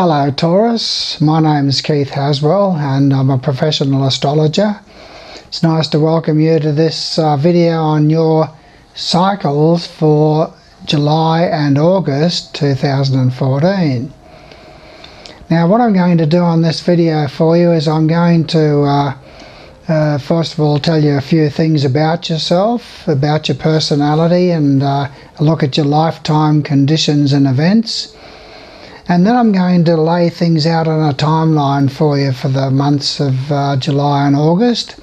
Hello Taurus, my name is Keith Haswell and I'm a professional astrologer. It's nice to welcome you to this video on your cycles for July and August 2014. Now what I'm going to do on this video for you is I'm going to first of all tell you a few things about yourself, about your personality, and look at your lifetime conditions and events. And then I'm going to lay things out on a timeline for you for the months of July and August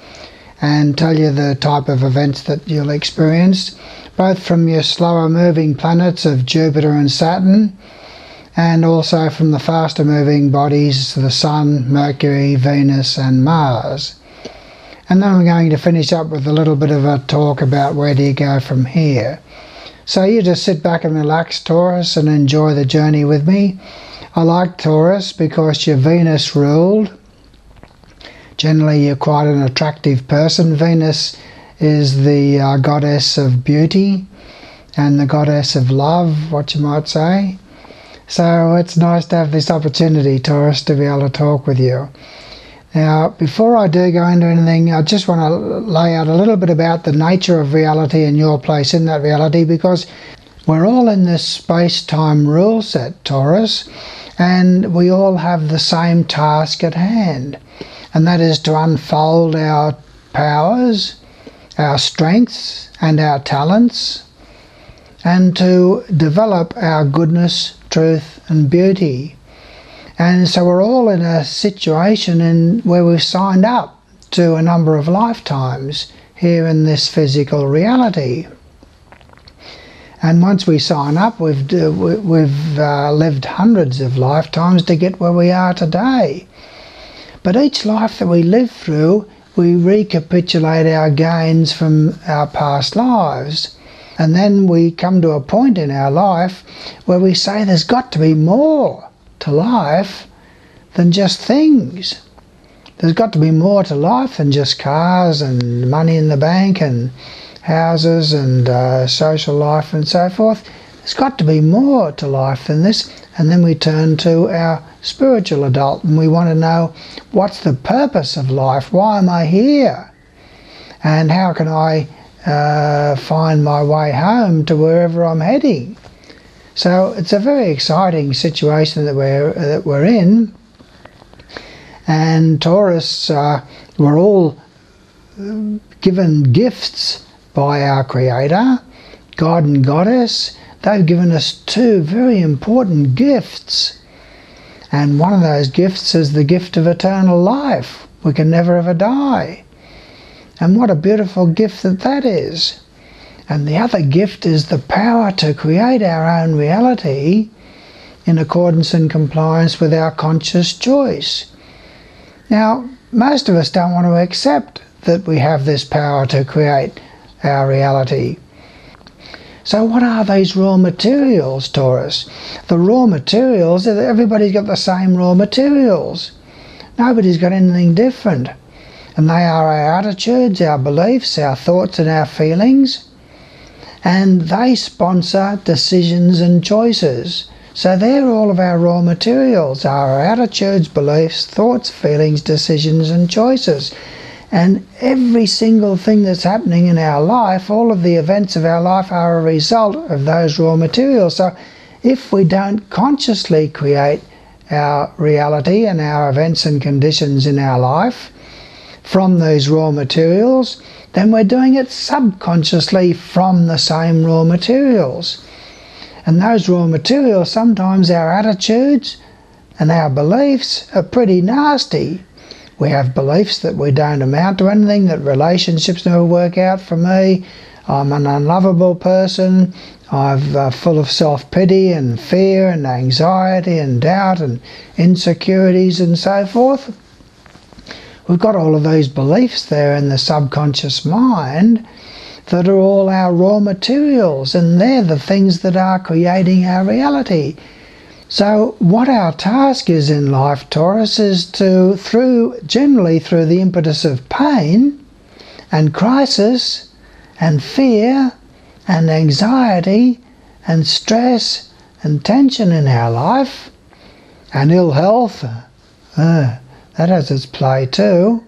and tell you the type of events that you'll experience, both from your slower moving planets of Jupiter and Saturn, and also from the faster moving bodies, the Sun, Mercury, Venus and Mars. And then I'm going to finish up with a little bit of a talk about where do you go from here. So you just sit back and relax, Taurus, and enjoy the journey with me. I like Taurus because you're Venus ruled. Generally you're quite an attractive person. Venus is the goddess of beauty and the goddess of love, what you might say. So it's nice to have this opportunity, Taurus, to be able to talk with you. Now, before I do go into anything, I just want to lay out a little bit about the nature of reality and your place in that reality, because we're all in this space-time rule set, Taurus, and we all have the same task at hand, and that is to unfold our powers, our strengths and our talents, and to develop our goodness, truth and beauty. And so we're all in a situation where we've signed up to a number of lifetimes here in this physical reality. And once we sign up, we've lived hundreds of lifetimes to get where we are today. But each life that we live through, we recapitulate our gains from our past lives. And then we come to a point in our life where we say there's got to be more to life than just things. There's got to be more to life than just cars and money in the bank and houses and social life and so forth. There's got to be more to life than this. And then we turn to our spiritual adult and we want to know, what's the purpose of life? Why am I here? And how can I find my way home to wherever I'm heading? So it's a very exciting situation that we're in. And Taurus, we're all given gifts by our Creator, God and Goddess. They've given us two very important gifts. And one of those gifts is the gift of eternal life. We can never ever die. And what a beautiful gift that is. And the other gift is the power to create our own reality in accordance and compliance with our conscious choice. Now, most of us don't want to accept that we have this power to create our reality. So what are these raw materials, Taurus? The raw materials, everybody's got the same raw materials. Nobody's got anything different. And they are our attitudes, our beliefs, our thoughts and our feelings. And they sponsor decisions and choices. So they're all of our raw materials, our attitudes, beliefs, thoughts, feelings, decisions and choices. And every single thing that's happening in our life, all of the events of our life are a result of those raw materials. So if we don't consciously create our reality and our events and conditions in our life from these raw materials, then we're doing it subconsciously from the same raw materials. And those raw materials, sometimes our attitudes and our beliefs are pretty nasty. We have beliefs that we don't amount to anything, that relationships never work out for me, I'm an unlovable person, I'm full of self-pity and fear and anxiety and doubt and insecurities and so forth. We've got all of these beliefs there in the subconscious mind that are all our raw materials, and they're the things that are creating our reality. So what our task is in life, Taurus, is to, generally through the impetus of pain and crisis and fear and anxiety and stress and tension in our life, and ill health, that has its play too.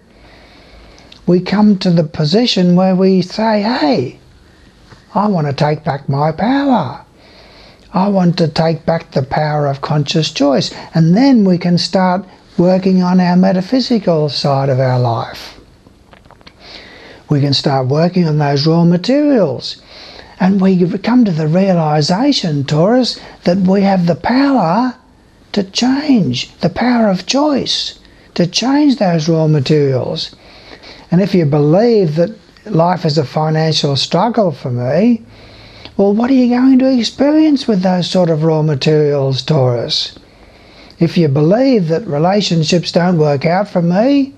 We come to the position where we say, hey, I want to take back my power. I want to take back the power of conscious choice. And then we can start working on our metaphysical side of our life. We can start working on those raw materials. And we come to the realization, Taurus, that we have the power to change, the power of choice, to change those raw materials. And if you believe that life is a financial struggle for me, well, what are you going to experience with those sort of raw materials, Taurus? If you believe that relationships don't work out for me,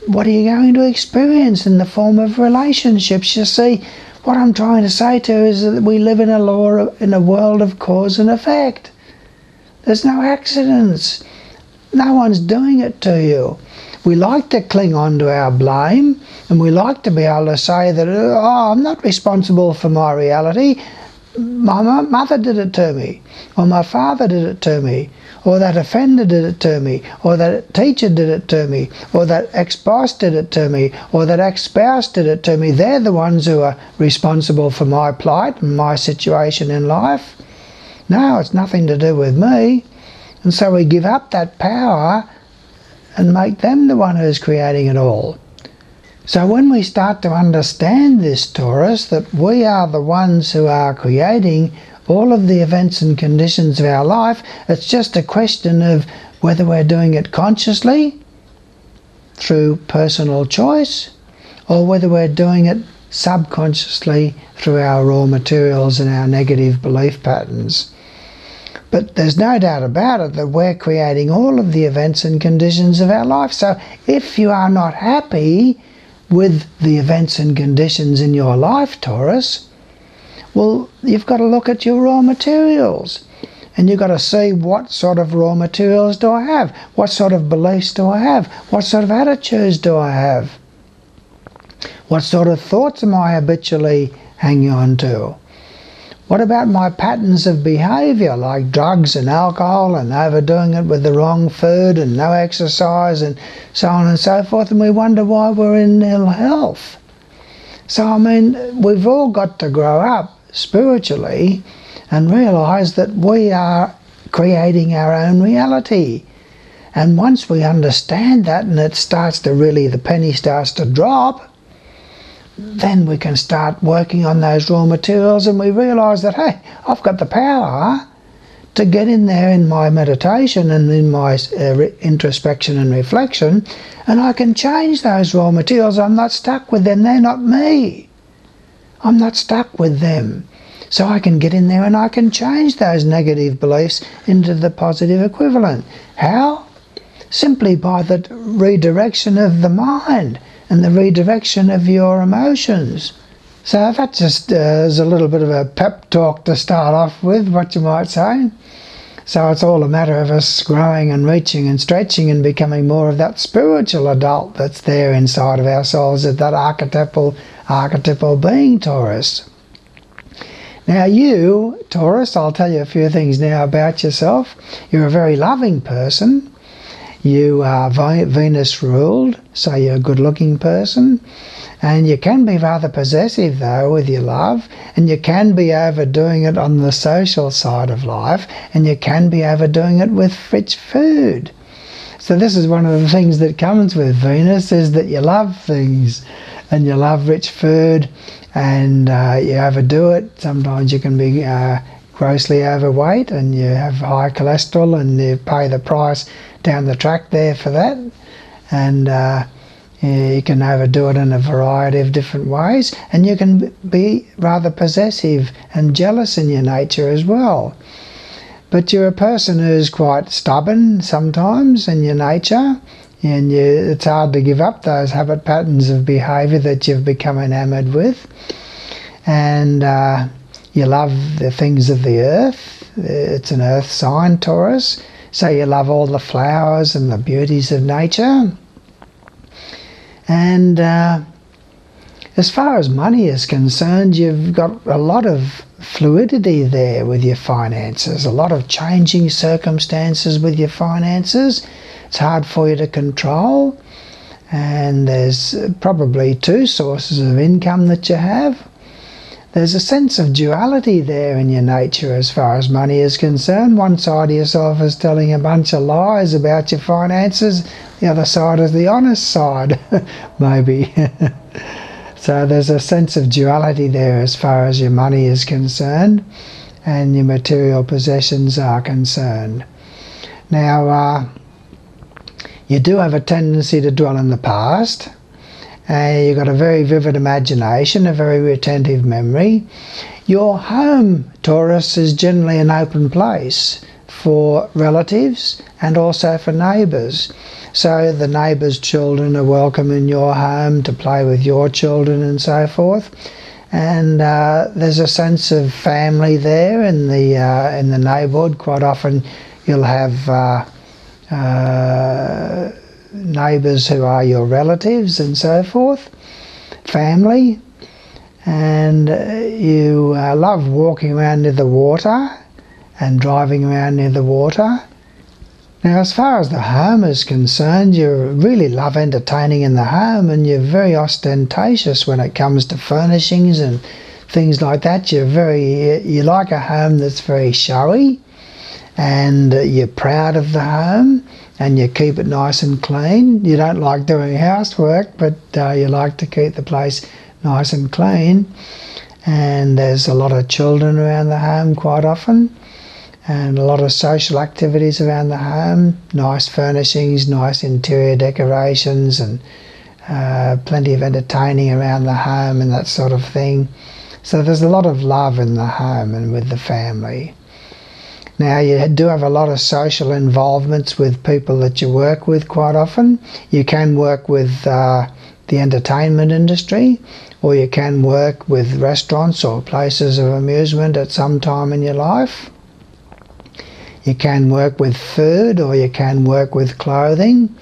what are you going to experience in the form of relationships? You see, what I'm trying to say to you is that we live in a world of cause and effect. There's no accidents. No one's doing it to you. We like to cling on to our blame, and we like to be able to say that, oh, I'm not responsible for my reality. My mother did it to me, or my father did it to me, or that offender did it to me, or that teacher did it to me, or that ex-boss did it to me, or that ex-spouse did it to me. They're the ones who are responsible for my plight and my situation in life. No, it's nothing to do with me. And so we give up that power and make them the one who's creating it all. So when we start to understand this, Taurus, that we are the ones who are creating all of the events and conditions of our life, it's just a question of whether we're doing it consciously through personal choice, or whether we're doing it subconsciously through our raw materials and our negative belief patterns. But there's no doubt about it that we're creating all of the events and conditions of our life. So if you are not happy with the events and conditions in your life, Taurus, well, you've got to look at your raw materials. And you've got to see, what sort of raw materials do I have? What sort of beliefs do I have? What sort of attitudes do I have? What sort of thoughts am I habitually hanging on to? What about my patterns of behaviour, like drugs and alcohol and overdoing it with the wrong food and no exercise and so on and so forth, and we wonder why we're in ill health? So, I mean, we've all got to grow up spiritually and realise that we are creating our own reality. And once we understand that, and it starts to really, the penny starts to drop, then we can start working on those raw materials, and we realise that, hey, I've got the power to get in there in my meditation and in my introspection and reflection, and I can change those raw materials. I'm not stuck with them. They're not me. I'm not stuck with them. So I can get in there and I can change those negative beliefs into the positive equivalent. How? Simply by the redirection of the mind and the redirection of your emotions. So that just is a little bit of a pep talk to start off with, what you might say. So it's all a matter of us growing and reaching and stretching and becoming more of that spiritual adult that's there inside of our souls, of that archetypal being, Taurus. Now you, Taurus, I'll tell you a few things now about yourself. You're a very loving person. You are Venus ruled, so you're a good looking person, and you can be rather possessive though with your love, and you can be overdoing it on the social side of life, and you can be overdoing it with rich food. So this is one of the things that comes with Venus, is that you love things and you love rich food, and you overdo it. Sometimes you can be grossly overweight and you have high cholesterol, and you pay the price down the track there for that, and you can overdo it in a variety of different ways, and you can be rather possessive and jealous in your nature as well. But you're a person who's quite stubborn sometimes in your nature, and it's hard to give up those habit patterns of behaviour that you've become enamoured with, and you love the things of the earth. It's an earth sign, Taurus. So you love all the flowers and the beauties of nature. And As far as money is concerned, you've got a lot of fluidity there with your finances, a lot of changing circumstances with your finances. It's hard for you to control, and there's probably two sources of income that you have. There's a sense of duality there in your nature as far as money is concerned. One side of yourself is telling a bunch of lies about your finances, the other side is the honest side, maybe. So there's a sense of duality there as far as your money is concerned and your material possessions are concerned. Now, you do have a tendency to dwell in the past. You've got a very vivid imagination, a very retentive memory. Your home, Taurus, is generally an open place for relatives and also for neighbours. So the neighbours' children are welcome in your home to play with your children and so forth. And there's a sense of family there in the neighbourhood. Quite often you'll have neighbours who are your relatives and so forth, family, and you love walking around near the water and driving around near the water. Now, as far as the home is concerned, you really love entertaining in the home, and you're very ostentatious when it comes to furnishings and things like that. You like a home that's very showy, and you're proud of the home, and you keep it nice and clean. You don't like doing housework, but you like to keep the place nice and clean. And there's a lot of children around the home quite often, and a lot of social activities around the home, nice furnishings, nice interior decorations, and plenty of entertaining around the home and that sort of thing. So there's a lot of love in the home and with the family. Now, you do have a lot of social involvements with people that you work with quite often. You can work with the entertainment industry, or you can work with restaurants or places of amusement at some time in your life. You can work with food, or you can work with clothing.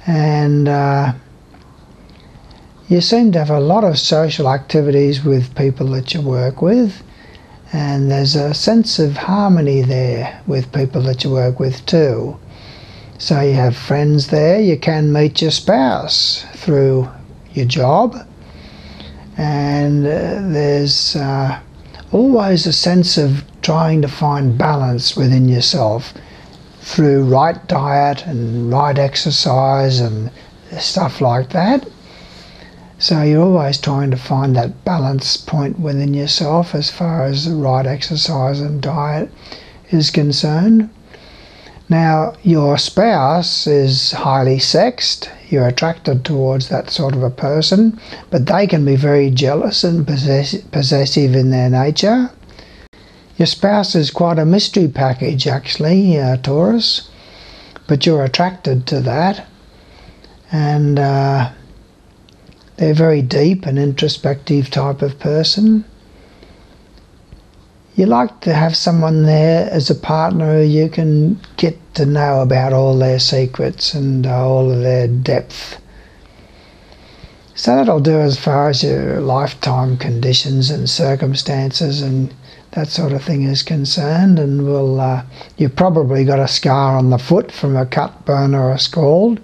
And you seem to have a lot of social activities with people that you work with. And there's a sense of harmony there with people that you work with too. So you have friends there. You can meet your spouse through your job. And there's always a sense of trying to find balance within yourself through right diet and right exercise and stuff like that. So you're always trying to find that balance point within yourself as far as the right exercise and diet is concerned. Now, your spouse is highly sexed. You're attracted towards that sort of a person, but they can be very jealous and possessive in their nature. Your spouse is quite a mystery package, actually, Taurus, but you're attracted to that. And they're very deep and introspective type of person. You like to have someone there as a partner who you can get to know about all their secrets and all of their depth. So that'll do as far as your lifetime conditions and circumstances and that sort of thing is concerned. And you've probably got a scar on the foot from a cut, burn or a scald.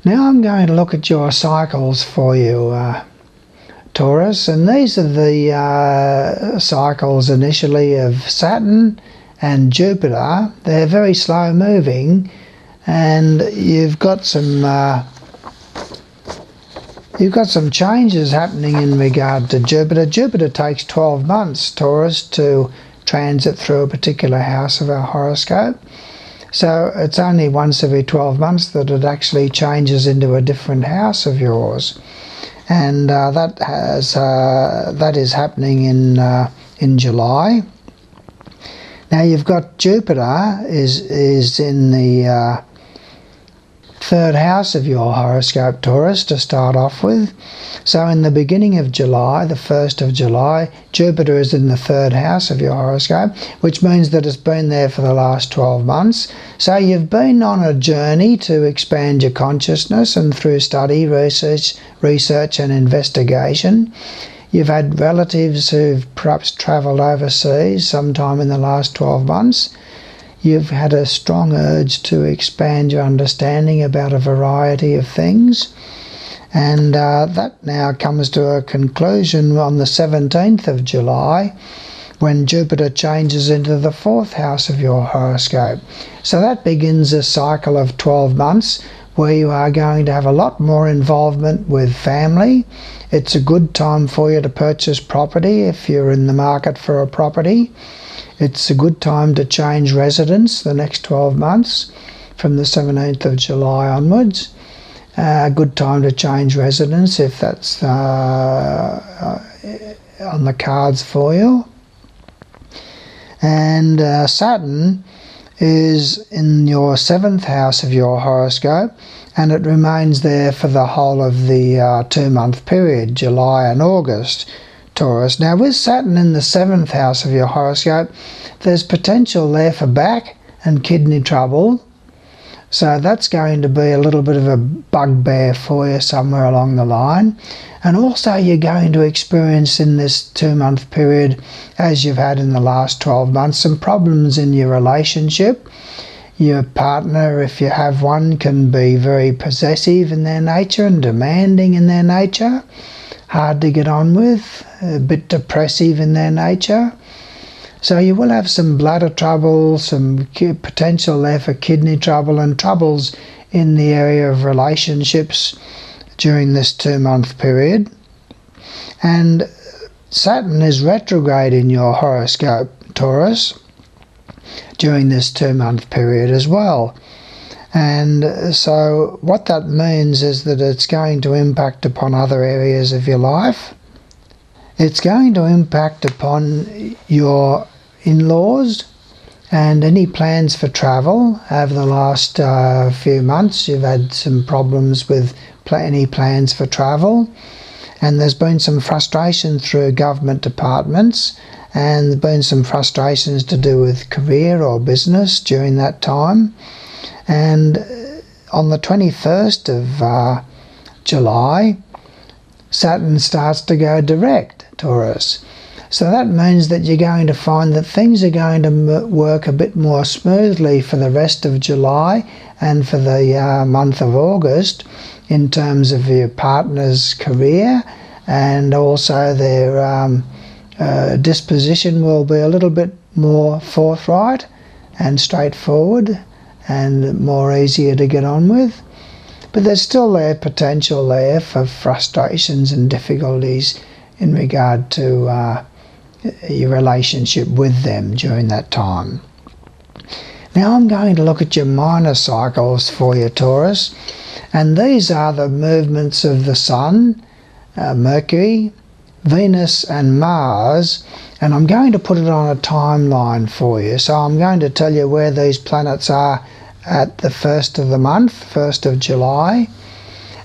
Now I'm going to look at your cycles for you, Taurus, and these are the cycles initially of Saturn and Jupiter. They're very slow moving, and you've got some changes happening in regard to Jupiter. Jupiter takes 12 months, Taurus, to transit through a particular house of our horoscope. So it's only once every 12 months that it actually changes into a different house of yours. And that is happening in July. Now you've got Jupiter is in the third house of your horoscope, Taurus, to start off with. So in the beginning of July, the 1st of July, Jupiter is in the third house of your horoscope, which means that it's been there for the last 12 months. So you've been on a journey to expand your consciousness, and through study, research and investigation. You've had relatives who've perhaps travelled overseas sometime in the last 12 months. You've had a strong urge to expand your understanding about a variety of things. And that now comes to a conclusion on the 17th of July, when Jupiter changes into the 4th house of your horoscope. So that begins a cycle of 12 months where you are going to have a lot more involvement with family. It's a good time for you to purchase property if you're in the market for a property. It's a good time to change residence the next 12 months from the 17th of July onwards. A good time to change residence if that's on the cards for you. And Saturn is in your 7th house of your horoscope, and it remains there for the whole of the 2-month period, July and August, Taurus. Now with Saturn in the 7th house of your horoscope, there's potential there for back and kidney trouble. So that's going to be a little bit of a bugbear for you somewhere along the line. And also you're going to experience in this 2-month period, as you've had in the last 12 months, some problems in your relationship. Your partner, if you have one, can be very possessive in their nature and demanding in their nature, hard to get on with, a bit depressive in their nature. So you will have some bladder trouble, some potential there for kidney trouble, and troubles in the area of relationships during this 2-month period. And Saturn is retrograde in your horoscope, Taurus, during this 2-month period as well. And so what that means is that it's going to impact upon other areas of your life. It's going to impact upon your in-laws and any plans for travel. Over the last few months you've had some problems with any plans for travel, and there's been some frustration through government departments, and there's been some frustrations to do with career or business during that time. And on the 21st of July, Saturn starts to go direct, Taurus. So that means that you're going to find that things are going to work a bit more smoothly for the rest of July and for the month of August in terms of your partner's career, and also their disposition will be a little bit more forthright and straightforward and more easier to get on with. But there's still potential there for frustrations and difficulties in regard to your relationship with them during that time. Now I'm going to look at your minor cycles for you, Taurus, and these are the movements of the Sun, Mercury, Venus and Mars, and I'm going to put it on a timeline for you. So I'm going to tell you where these planets are at the 1st of the month, 1st of July,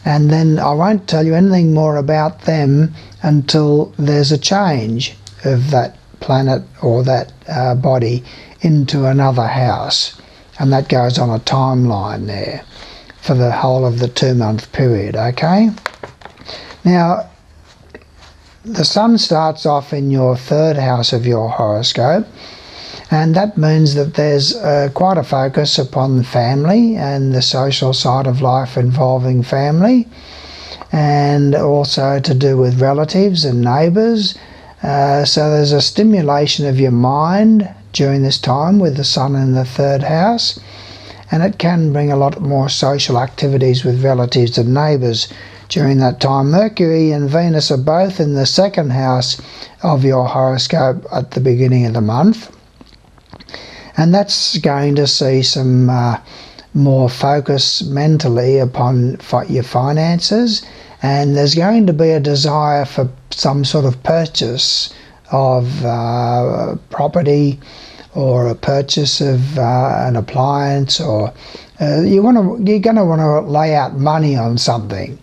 and then I won't tell you anything more about them until there's a change of that planet or that body into another house, and that goes on a timeline there for the whole of the 2-month period. Okay, now the Sun starts off in your 3rd house of your horoscope, and that means that there's quite a focus upon family and the social side of life involving family, and also to do with relatives and neighbours. So there's a stimulation of your mind during this time with the Sun in the 3rd house, and it can bring a lot more social activities with relatives and neighbours during that time. Mercury and Venus are both in the 2nd house of your horoscope at the beginning of the month, and that's going to see some more focus mentally upon your finances, and there's going to be a desire for some sort of purchase of property or a purchase of an appliance, or you're going to want to lay out money on something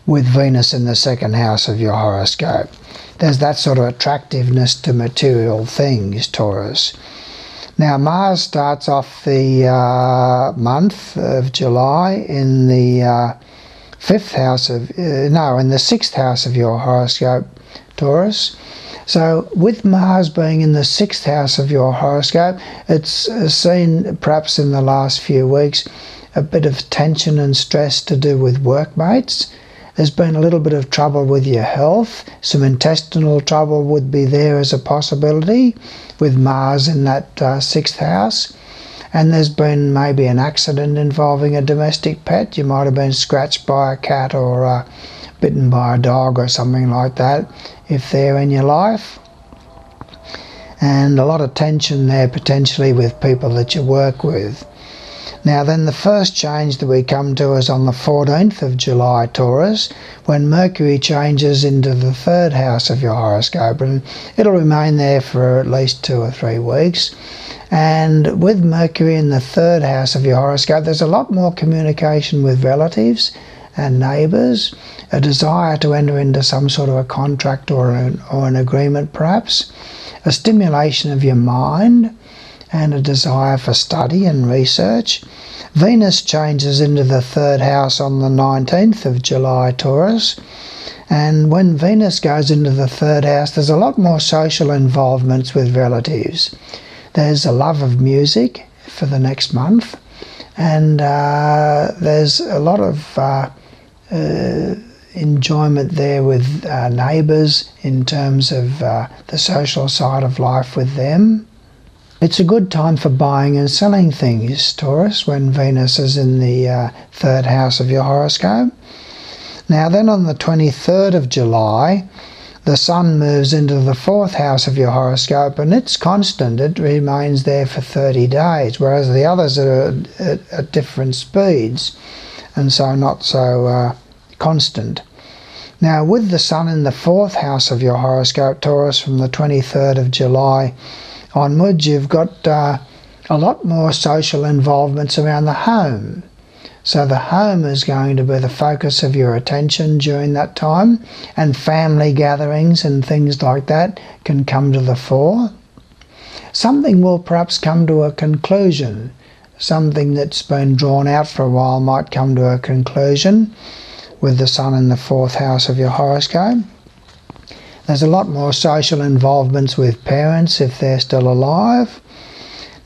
with Venus in the second house of your horoscope. There's that sort of attractiveness to material things, Taurus. Now Mars starts off the month of July in the fifth house of in the sixth house of your horoscope, Taurus. So with Mars being in the sixth house of your horoscope, it's seen perhaps in the last few weeks a bit of tension and stress to do with workmates. There's been a little bit of trouble with your health. Some intestinal trouble would be there as a possibility with Mars in that sixth house. And there's been maybe an accident involving a domestic pet. You might have been scratched by a cat or bitten by a dog or something like that, if they're in your life. And a lot of tension there potentially with people that you work with. Now then, the first change that we come to is on the 14th of July, Taurus, when Mercury changes into the third house of your horoscope, and it'll remain there for at least 2 or 3 weeks. And with Mercury in the third house of your horoscope, there's a lot more communication with relatives and neighbours, a desire to enter into some sort of a contract or an agreement perhaps, a stimulation of your mind, and a desire for study and research. Venus changes into the third house on the 19th of July, Taurus. And when Venus goes into the third house, there's a lot more social involvements with relatives. There's a love of music for the next month. And there's a lot of enjoyment there with neighbours in terms of the social side of life with them. It's a good time for buying and selling things, Taurus, when Venus is in the third house of your horoscope. Now then, on the 23rd of July, the Sun moves into the fourth house of your horoscope, and it's constant. It remains there for 30 days, whereas the others are at different speeds, and so not so constant. Now, with the Sun in the fourth house of your horoscope, Taurus, from the 23rd of July onwards, you've got a lot more social involvements around the home. So the home is going to be the focus of your attention during that time, and family gatherings and things like that can come to the fore. Something will perhaps come to a conclusion. Something that's been drawn out for a while might come to a conclusion with the Sun in the fourth house of your horoscope. There's a lot more social involvements with parents if they're still alive.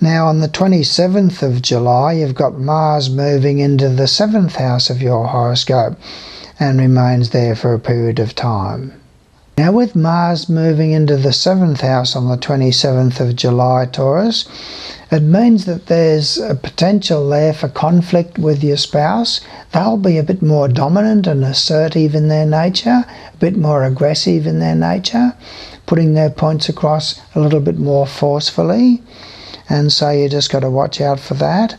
Now on the 27th of July, you've got Mars moving into the seventh house of your horoscope and remains there for a period of time. Now with Mars moving into the seventh house on the 27th of July, Taurus, it means that there's a potential there for conflict with your spouse. They'll be a bit more dominant and assertive in their nature, a bit more aggressive in their nature, putting their points across a little bit more forcefully. And so you just got to watch out for that.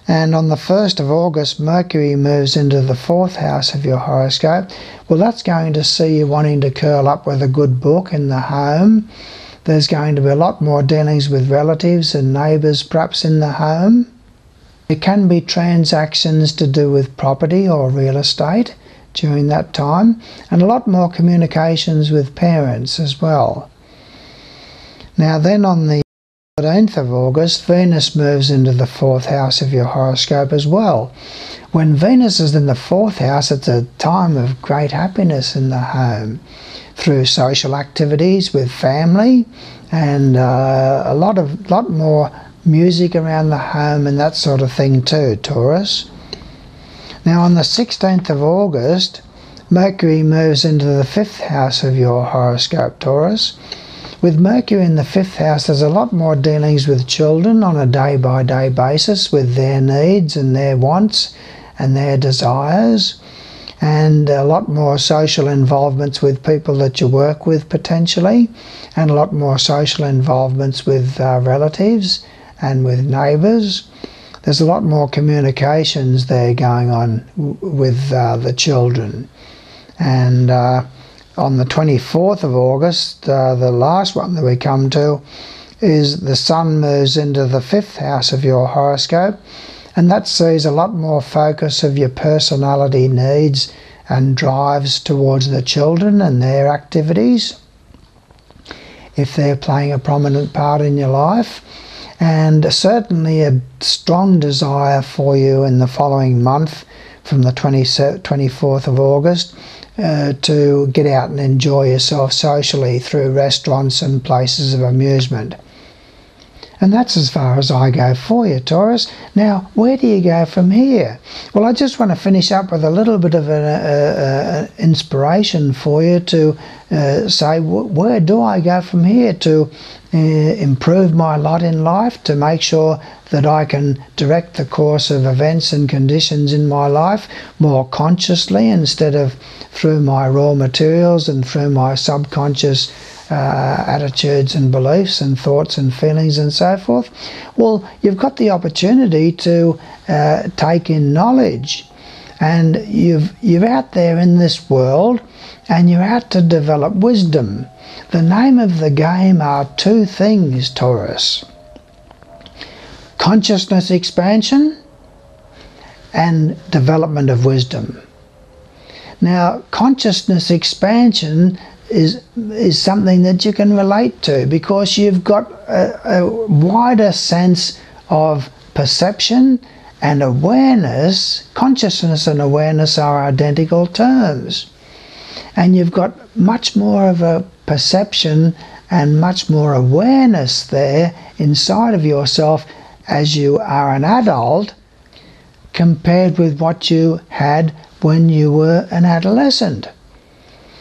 And on the 1st of August, Mercury moves into the fourth house of your horoscope. Well, that's going to see you wanting to curl up with a good book in the home. There's going to be a lot more dealings with relatives and neighbours perhaps in the home. There can be transactions to do with property or real estate during that time, and a lot more communications with parents as well. Now then, on the 13th of August, Venus moves into the fourth house of your horoscope as well. When Venus is in the fourth house, it's a time of great happiness in the home through social activities with family, and a lot more music around the home and that sort of thing too, Taurus. Now on the 16th of August, Mercury moves into the fifth house of your horoscope, Taurus. With Mercury in the fifth house, there's a lot more dealings with children on a day-by-day basis with their needs and their wants and their desires, and a lot more social involvements with people that you work with potentially, and a lot more social involvements with relatives and with neighbours. There's a lot more communications there going on with the children. And on the 24th of August, the last one that we come to, is the Sun moves into the 5th house of your horoscope, and that sees a lot more focus of your personality needs and drives towards the children and their activities, if they're playing a prominent part in your life, and certainly a strong desire for you in the following month from the 24th of August to get out and enjoy yourself socially through restaurants and places of amusement. And that's as far as I go for you, Taurus. Now, where do you go from here? Well, I just want to finish up with a little bit of an inspiration for you to say, where do I go from here to improve my lot in life, to make sure that I can direct the course of events and conditions in my life more consciously instead of through my raw materials and through my subconscious attitudes and beliefs and thoughts and feelings and so forth? Well, you've got the opportunity to take in knowledge, and you're out there in this world and you're out to develop wisdom. The name of the game are two things, Taurus: consciousness expansion and development of wisdom. Now, consciousness expansion is something that you can relate to because you've got a wider sense of perception and awareness. Consciousness and awareness are identical terms, and you've got much more of a perception and much more awareness there inside of yourself as you are an adult compared with what you had when you were an adolescent.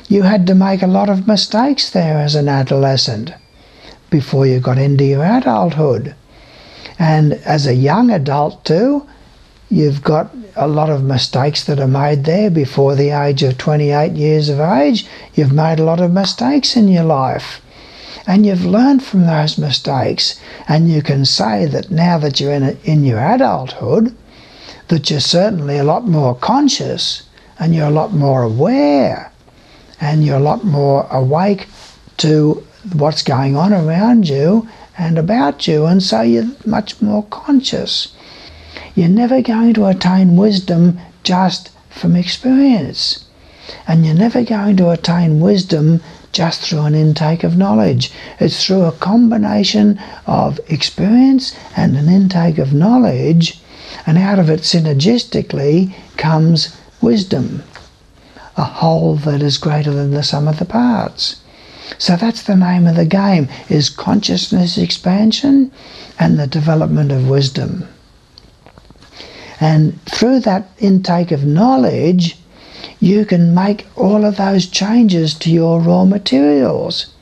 You had to make a lot of mistakes there as an adolescent before you got into your adulthood. And as a young adult too, you've got a lot of mistakes that are made there before the age of 28 years of age. You've made a lot of mistakes in your life, and you've learned from those mistakes, and you can say that now that you're in your adulthood, that you're certainly a lot more conscious and you're a lot more aware and you're a lot more awake to what's going on around you and about you, and so you're much more conscious. You're never going to attain wisdom just from experience, and you're never going to attain wisdom just through an intake of knowledge. It's through a combination of experience and an intake of knowledge, and out of it synergistically comes wisdom, a whole that is greater than the sum of the parts. So that's the name of the game, is consciousness expansion and the development of wisdom. And through that intake of knowledge, you can make all of those changes to your raw materials.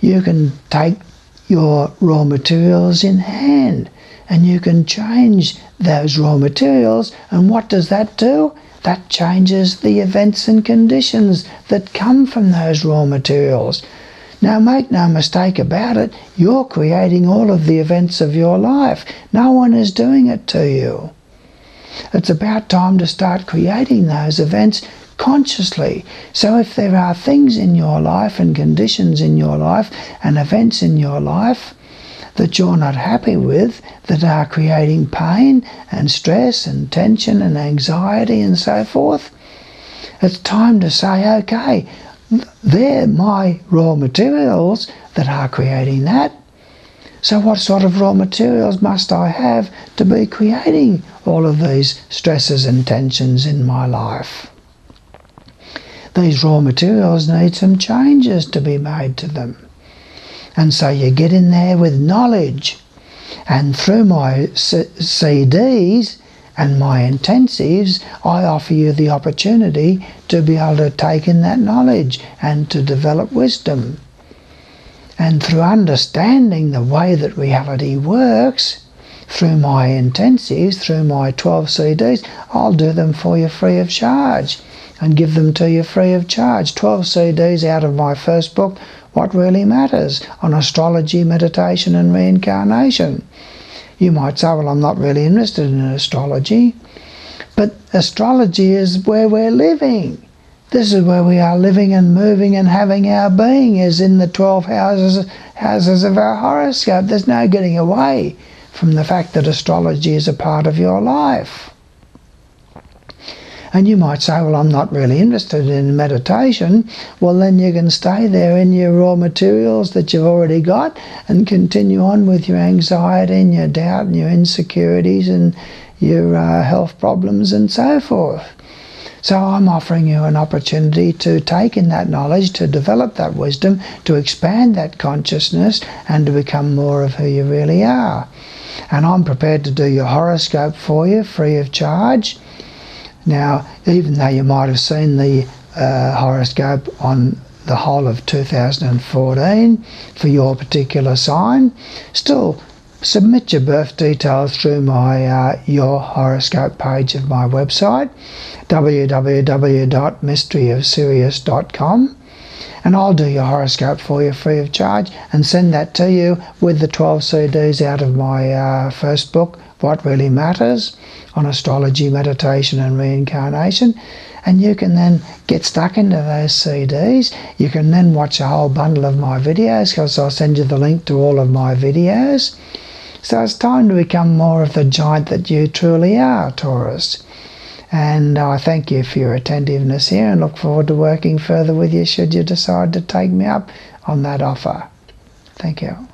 You can take your raw materials in hand and you can change those raw materials, and what does that do? That changes the events and conditions that come from those raw materials. Now, make no mistake about it, you're creating all of the events of your life. No one is doing it to you. It's about time to start creating those events consciously. So if there are things in your life and conditions in your life and events in your life that you're not happy with, that are creating pain and stress and tension and anxiety and so forth, it's time to say, okay, they're my raw materials that are creating that. So what sort of raw materials must I have to be creating all of these stresses and tensions in my life? These raw materials need some changes to be made to them. And so you get in there with knowledge. And through my CDs and my intensives, I offer you the opportunity to be able to take in that knowledge and to develop wisdom. And through understanding the way that reality works, through my intensives, through my 12 CDs, I'll do them for you free of charge and give them to you free of charge. 12 CDs out of my first book, What Really Matters, on astrology, meditation and reincarnation. You might say, well, I'm not really interested in astrology. But astrology is where we're living. This is where we are living and moving and having our being, is in the 12 houses of our horoscope. There's no getting away from the fact that astrology is a part of your life. And you might say, well, I'm not really interested in meditation. Well, then you can stay there in your raw materials that you've already got and continue on with your anxiety and your doubt and your insecurities and your health problems and so forth. So I'm offering you an opportunity to take in that knowledge, to develop that wisdom, to expand that consciousness, and to become more of who you really are. And I'm prepared to do your horoscope for you free of charge. Now, even though you might have seen the horoscope on the whole of 2014 for your particular sign, still submit your birth details through my Your Horoscope page of my website, www.mysteryofsirius.com, and I'll do your horoscope for you free of charge and send that to you with the 12 CDs out of my first book, What Really Matters, on astrology, meditation and reincarnation. And you can then get stuck into those CDs. You can then watch a whole bundle of my videos, because I'll send you the link to all of my videos. So it's time to become more of the giant that you truly are, Taurus. And I thank you for your attentiveness here and look forward to working further with you should you decide to take me up on that offer. Thank you.